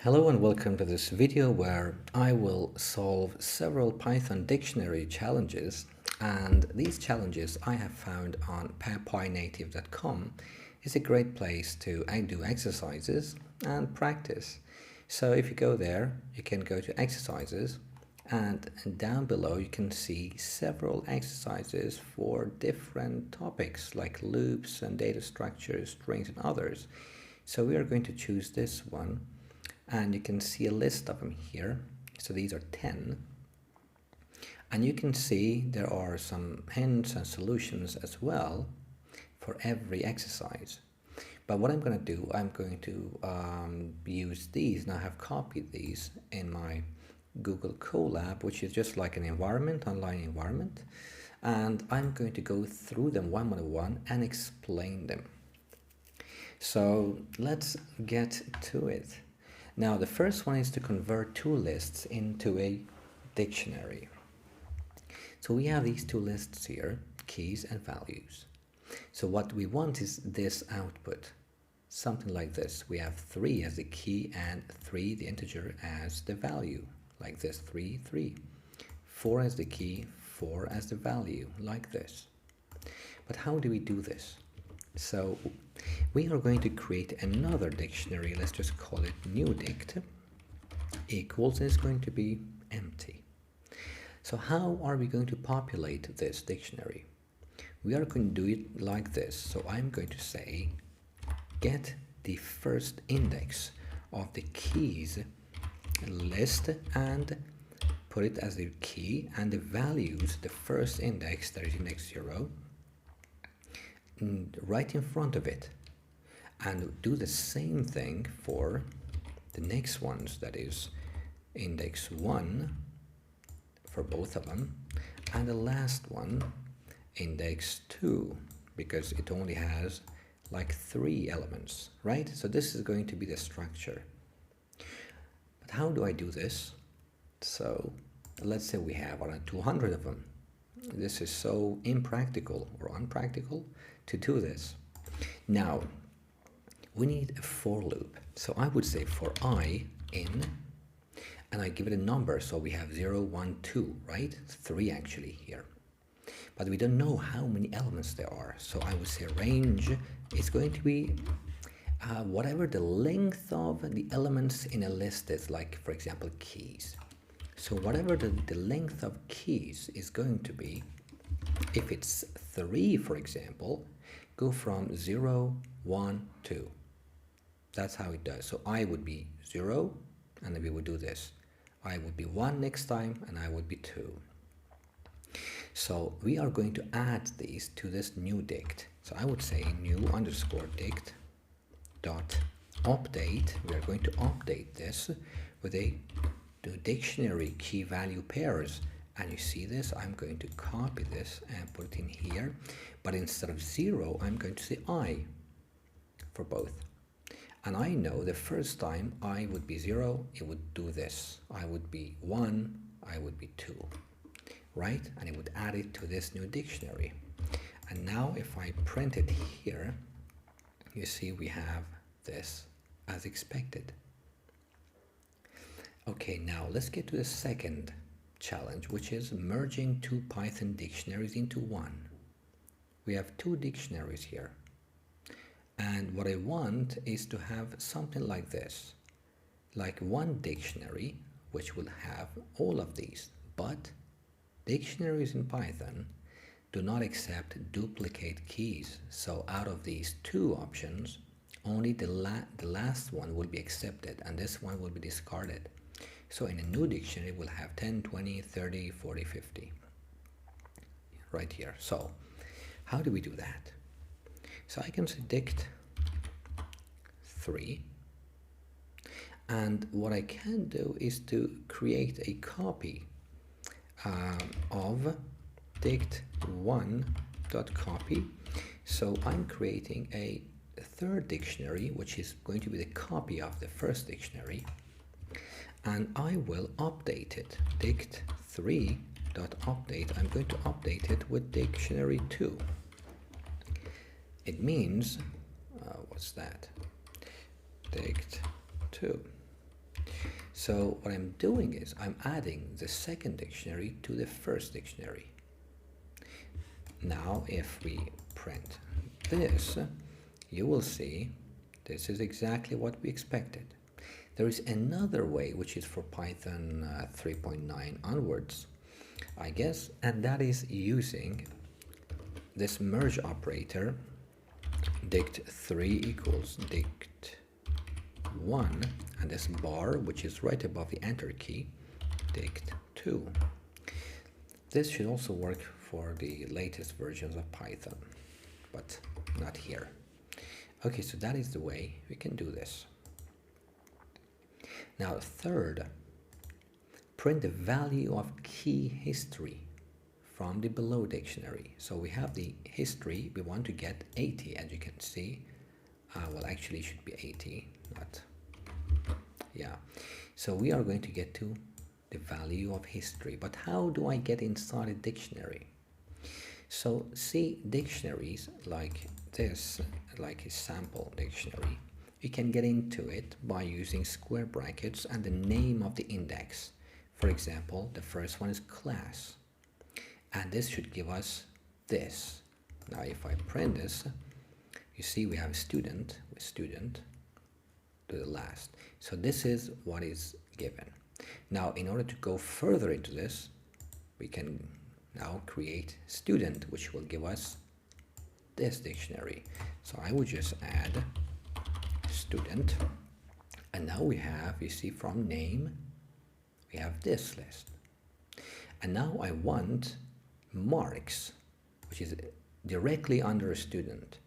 Hello and welcome to this video where I will solve several Python dictionary challenges, and these challenges I have found on pynative.com is a great place to do exercises and practice. So if you go there, you can go to exercises, and down below you can see several exercises for different topics like loops and data structures, strings and others. So we are going to choose this one, and you can see a list of them here. So these are 10, and you can see there are some hints and solutions as well for every exercise. But what I'm going to do, I'm going to use these, and I have copied these in my Google Colab, which is just like an environment, online environment, and I'm going to go through them one by one and explain them. So let's get to it. Now, the first one is to convert two lists into a dictionary. So we have these two lists here, keys and values. So what we want is this output, something like this. We have 3 as the key and 3, the integer, as the value, like this, 3, 3. 4 as the key, 4 as the value, like this. But how do we do this? So we are going to create another dictionary. Let's just call it new dict equals, and it's going to be empty. So how are we going to populate this dictionary? We are going to do it like this. So I'm going to say get the first index of the keys list and put it as the key, and the values, the first index, that is index 0, right in front of it, and do the same thing for the next ones, that is index 1 for both of them, and the last one index 2, because it only has like 3 elements, right? So this is going to be the structure. But how do I do this? So let's say we have around 200 of them. This is so impractical or unpractical to do this. Now, we need a for loop. So I would say for I in, and I give it a number. So we have 0, 1, 2, right? 3 actually here. But we don't know how many elements there are. So I would say range is going to be whatever the length of the elements in a list is, like, for example, keys. So whatever the length of keys is going to be, if it's 3, for example, go from 0, 1, 2. That's how it does. So I would be 0, and then we would do this. I would be 1 next time, and I would be 2. So we are going to add these to this new dict. So I would say new underscore dict dot update. We are going to update this with the dictionary key value pairs. And you see this, I'm going to copy this and put it in here. But instead of 0, I'm going to say I for both. And I know the first time I would be 0, it would do this. I would be 1, I would be 2, right? And it would add it to this new dictionary. And now if I print it here, you see we have this as expected. Okay, now let's get to the second challenge, which is merging 2 Python dictionaries into one. We have 2 dictionaries here, and what I want is to have something like this, like one dictionary which will have all of these, but dictionaries in Python do not accept duplicate keys. So out of these 2 options, only the last one will be accepted, and this one will be discarded. So in a new dictionary, we'll have 10, 20, 30, 40, 50, right here. So how do we do that? So I can say dict 3, and what I can do is to create a copy of dict1.copy. So I'm creating a third dictionary, which is going to be the copy of the first dictionary, and I will update it. dict3.update. I'm going to update it with dictionary 2. It means, what's that? Dict 2. So what I'm doing is I'm adding the second dictionary to the first dictionary. Now if we print this, you will see this is exactly what we expected. There is another way, which is for Python 3.9 onwards, I guess, and that is using this merge operator, dict3 equals dict1, and this bar, which is right above the enter key, dict2. This should also work for the latest versions of Python, but not here. Okay, so that is the way we can do this. Now, third, print the value of key history from the below dictionary. So we have the history, we want to get 80, as you can see. Well, actually it should be 80, not, yeah. So we are going to get to the value of history, but how do I get inside a dictionary? So see, dictionaries like this, like a sample dictionary, you can get into it by using square brackets and the name of the index. For example, the first one is class, and this should give us this. Now if I print this, you see we have student with student to the last. So this is what is given. Now in order to go further into this, we can now create student, which will give us this dictionary. So I would just add student, and now we have, you see, from name we have this list. And now I want marks, which is directly under a student,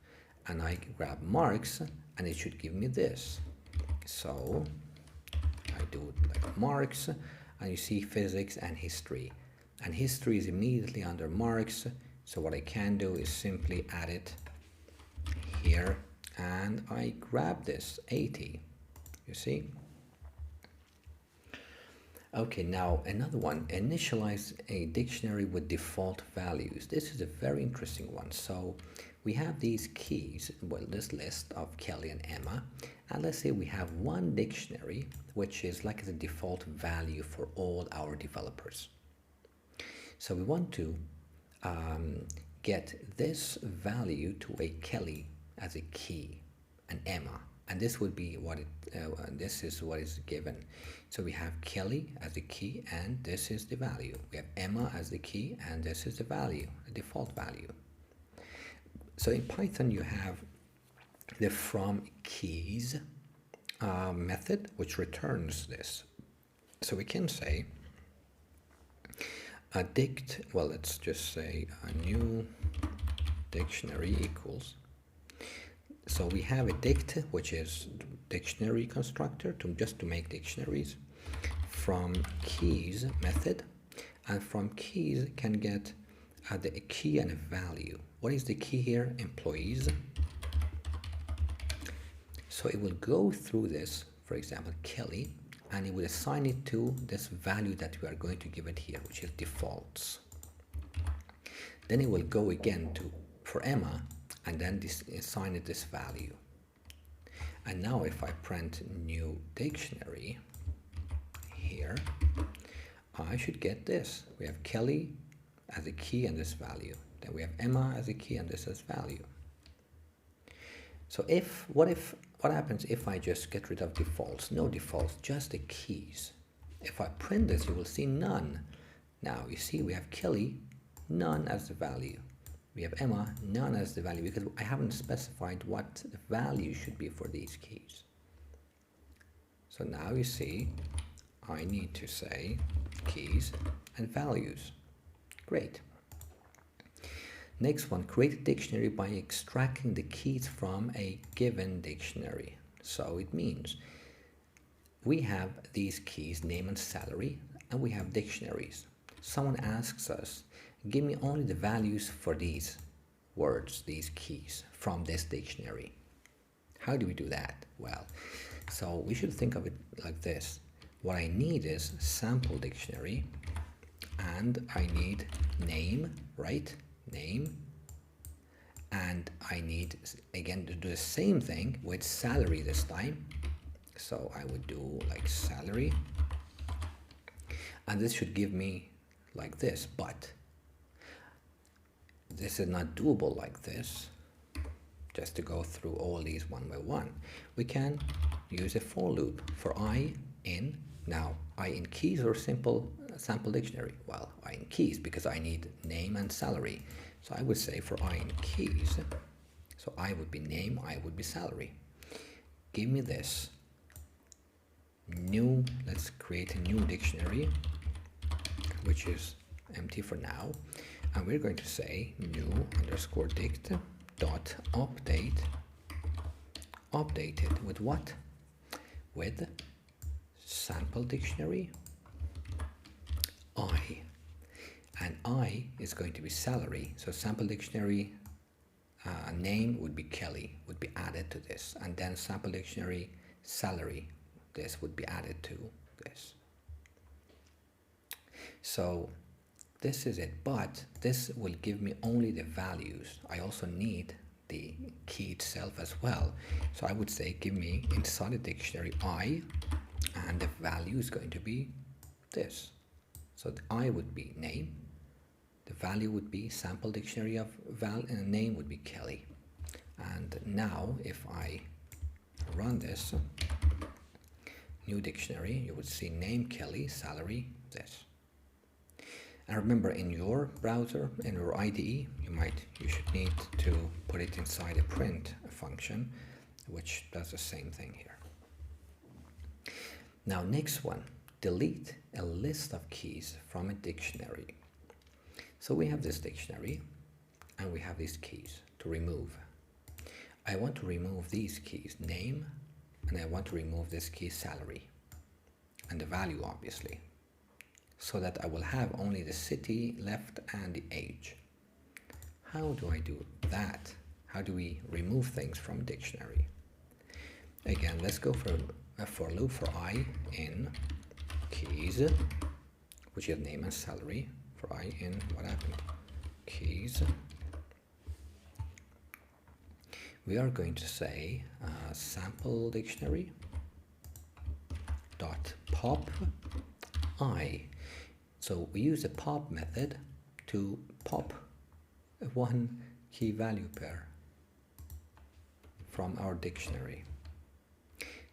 and I grab marks and it should give me this. So I do like marks, and you see physics and history, and history is immediately under marks. So what I can do is simply add it here, and I grab this 80, you see. Okay, now another one, initialize a dictionary with default values. This is a very interesting one. So we have these keys, well, this list of Kelly and Emma, and let's say we have one dictionary which is like the default value for all our developers. So we want to get this value to a Kelly as a key, and Emma, and this would be what it this is what is given. So we have Kelly as the key, and this is the value. We have Emma as the key, and this is the value, the default value. So in Python you have the from keys method, which returns this. So we can say a dict, well, let's just say a new dictionary equals. So we have a dict, which is dictionary constructor just to make dictionaries, from keys method, and from keys can get the key and a value. What is the key here? Employees. So it will go through this, for example, Kelly, and it will assign it to this value that we are going to give it here, which is defaults. Then it will go again to for Emma, and then assign it this value. And now if I print new dictionary here, I should get this. We have Kelly as a key and this value. Then we have Emma as a key and this as value. So what happens if I just get rid of defaults? No defaults, just the keys. If I print this, you will see none. Now you see we have Kelly, none as the value. We have Emma, none as the value, because I haven't specified what the value should be for these keys. So now you see I need to say keys and values. Great. Next one, create a dictionary by extracting the keys from a given dictionary. So it means we have these keys, name and salary, and we have dictionaries. Someone asks us, give me only the values for these words, these keys from this dictionary. How do we do that? Well, so we should think of it like this. What I need is sample dictionary, and I need name, right? Name. And I need, again, to do the same thing with salary this time. So I would do like salary And this should give me like this, but this is not doable like this. Just to go through all these one by one, we can use a for loop for I in, now I in keys or simple sample dictionary. Well, I in keys because I need name and salary. So I would say for I in keys, so I would be name, I would be salary. Give me this new, let's create a new dictionary, which is empty for now. And we're going to say new underscore dict dot update, updated with what? With sample dictionary I, and I is going to be salary, so sample dictionary name would be Kelly, would be added to this, and then sample dictionary salary, this would be added to this. So this is it, but this will give me only the values. I also need the key itself as well. So I would say give me inside the dictionary I, and the value is going to be this. So the I would be name, the value would be sample dictionary of name would be Kelly. And now if I run this new dictionary, you would see name Kelly, salary, this. And remember, in your browser, in your IDE, you should need to put it inside a print function, which does the same thing here. Now, next one, delete a list of keys from a dictionary. So we have this dictionary, and we have these keys to remove. I want to remove these keys, name, and I want to remove this key, salary, and the value, obviously, so that I will have only the city left and the age. How do I do that? How do we remove things from a dictionary? Again, let's go for a for loop for I in keys, which is name and salary. For I in, what happened? Keys. We are going to say sample dictionary dot pop I. So we use the pop method to pop one key value pair from our dictionary.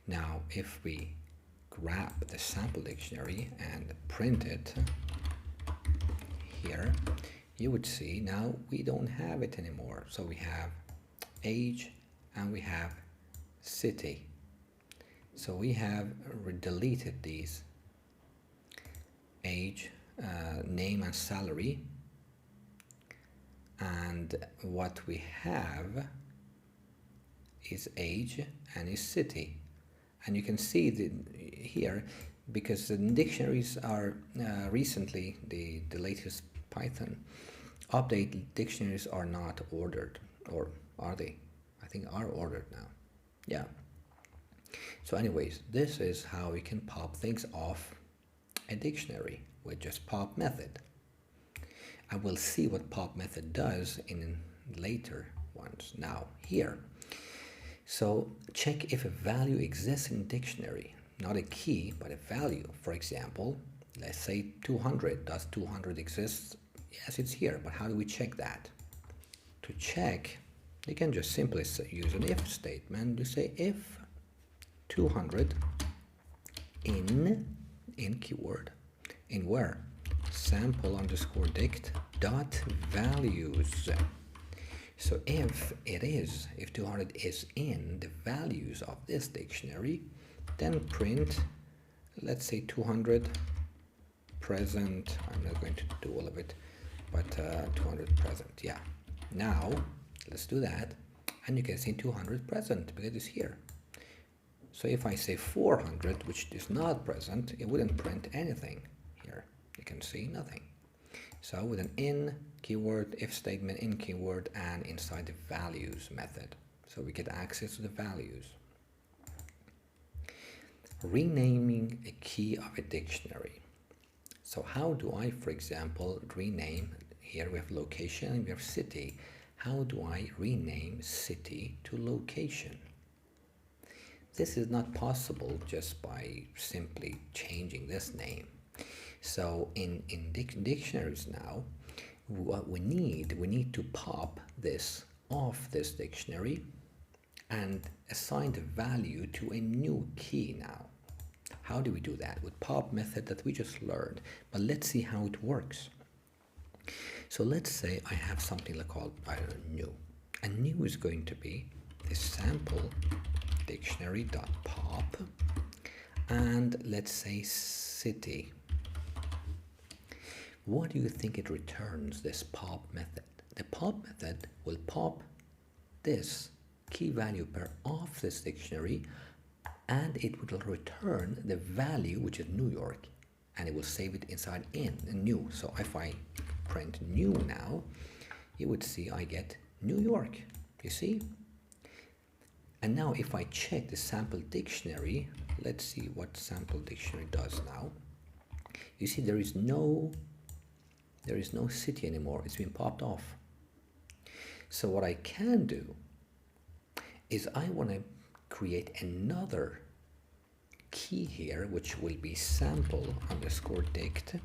Now if we grab the sample dictionary and print it here, you would see now we don't have it anymore. So we have age and we have city. So we have deleted these age, name and salary, and what we have is age and is city. And you can see here, because the dictionaries are recently, the latest Python update dictionaries are not ordered, or are they? I think are ordered now. Yeah. So anyways, this is how we can pop things off a dictionary with just pop method. And we'll see what pop method does in later ones. Now here, so check if a value exists in dictionary, not a key but a value. For example, let's say 200. Does 200 exist? Yes, it's here, but how do we check that? To check, you can just simply use an if statement. You say if 200 in keyword, in where? Sample underscore dict dot values. So if 200 is in the values of this dictionary, then print, let's say 200 present. I'm not going to do all of it, but 200 present. Yeah. Now let's do that, and you can see 200 present because it's here. So if I say 400, which is not present, it wouldn't print anything here. You can see nothing. So with an in keyword, if statement, in keyword, and inside the values method. So we get access to the values. Renaming a key of a dictionary. So how do I, for example, rename, here we have location and we have city. How do I rename city to location? This is not possible just by simply changing this name. So in dictionaries now, what we need to pop this off this dictionary and assign the value to a new key now. How do we do that? With pop method that we just learned. But let's see how it works. So let's say I have something like called, I don't know, new. And new is going to be the sample dictionary.pop, and let's say city. What do you think it returns, this pop method? The pop method will pop this key value pair off this dictionary, and it will return the value, which is New York, and it will save it inside new. So if I print new now, you would see I get New York, you see? And now if I check the sample dictionary, let's see what sample dictionary does now. You see there is no city anymore, it's been popped off. So what I can do is I want to create another key here, which will be sample underscore dict,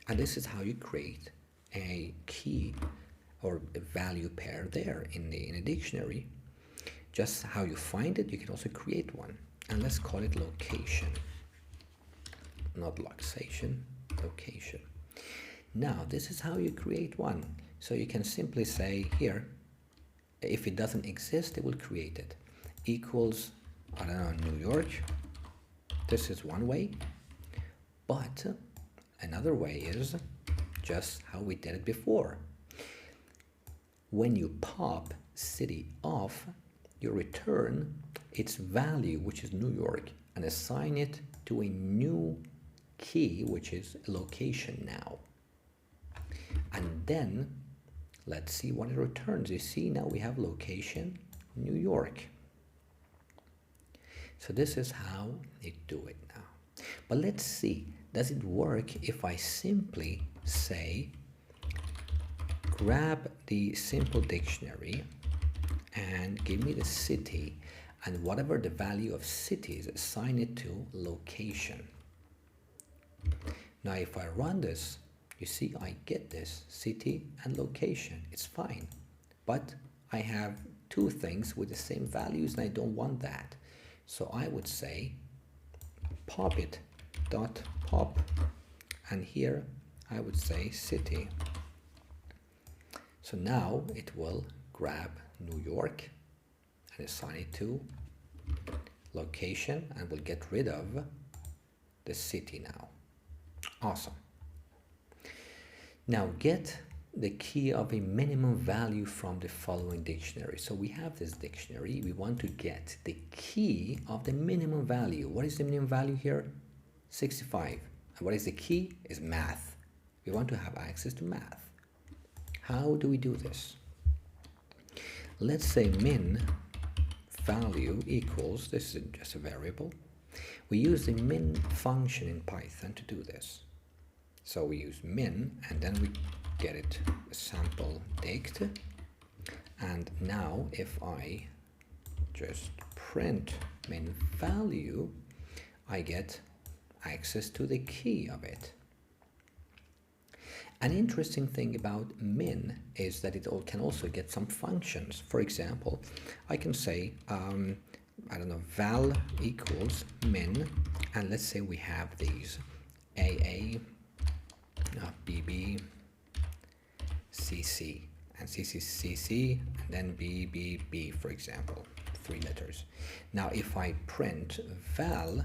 and this is how you create a key or a value pair there in a dictionary. Just how you find it, you can also create one, and let's call it location, not loxation, location. Now this is how you create one. So you can simply say here, if it doesn't exist, it will create it. Equals, I don't know, New York. This is one way, but another way is just how we did it before. When you pop city off, you return its value, which is New York, and assign it to a new key, which is location now. And then let's see what it returns. You see now we have location New York. So this is how they do it now. But let's see, does it work if I simply say grab the simple dictionary and give me the city, and whatever the value of city is, assign it to location. Now if I run this, you see I get this city and location. It's fine, but I have two things with the same values and I don't want that. So I would say pop it dot pop, and here I would say city. So now it will grab New York and assign it to location, and we'll get rid of the city now. Awesome. Now get the key of a minimum value from the following dictionary. So we have this dictionary, we want to get the key of the minimum value. What is the minimum value here? 65. And what is the key? Is math. We want to have access to math. How do we do this? Let's say min value equals, this is just a variable. We use the min function in Python to do this. So we use min, and then we get it sample dict. And now if I just print min value, I get access to the key of it. An interesting thing about min is that it can also get some functions. For example, I can say, I don't know, val equals min, and let's say we have these AA, BB, CC, and CC, and then BBB, for example, 3 letters. Now if I print val,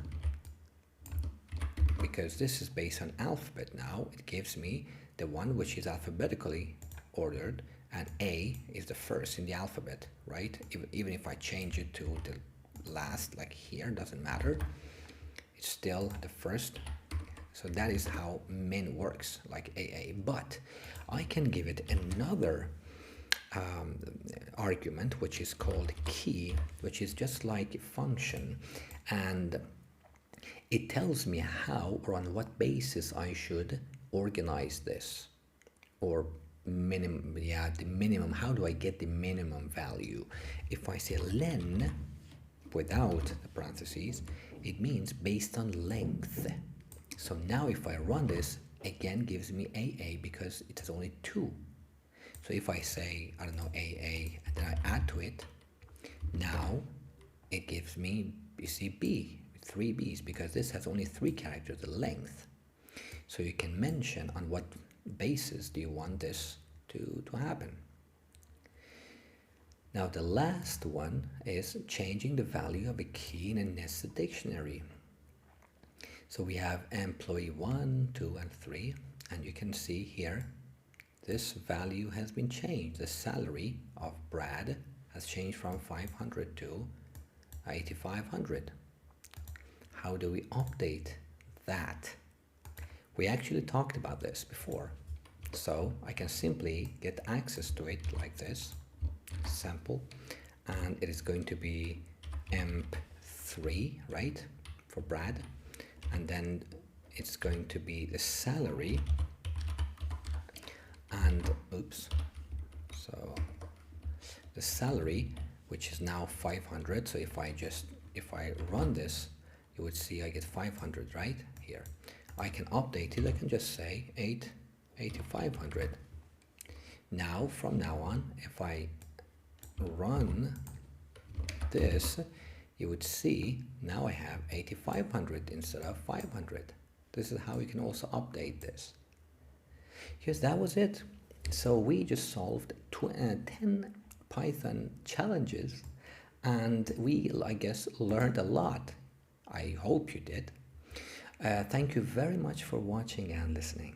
because this is based on alphabet now, it gives me the one which is alphabetically ordered, and A is the first in the alphabet, right? Even if I change it to the last, like here, doesn't matter. It's still the first. So that is how min works, like AA. But I can give it another argument, which is called key, which is just like a function, and it tells me how or on what basis I should organize this, or minimum, the minimum. How do I get the minimum value? If I say len without the parentheses, it means based on length. So now if I run this, again gives me AA because it has only 2. So if I say, I don't know, AA, and then I add to it, now it gives me, you see, B, 3 B's, because this has only 3 characters, the length. So you can mention on what basis do you want this to happen. Now the last one is changing the value of a key in a nested dictionary. So we have employee 1, 2, and 3, and you can see here this value has been changed. The salary of Brad has changed from 500 to 8,500. How do we update that? We actually talked about this before. So I can simply get access to it like this, sample, and it is going to be emp3, right, for Brad, and then it's going to be the salary, and oops, so the salary, which is now 500. So if I run this, you would see I get 500 right here. I can update it. I can just say 8,500. Now from now on, if I run this, you would see now I have 8,500 instead of 500. This is how you can also update this. Yes, that was it. So we just solved 10 Python challenges, and we, I guess, learned a lot. I hope you did. Thank you very much for watching and listening.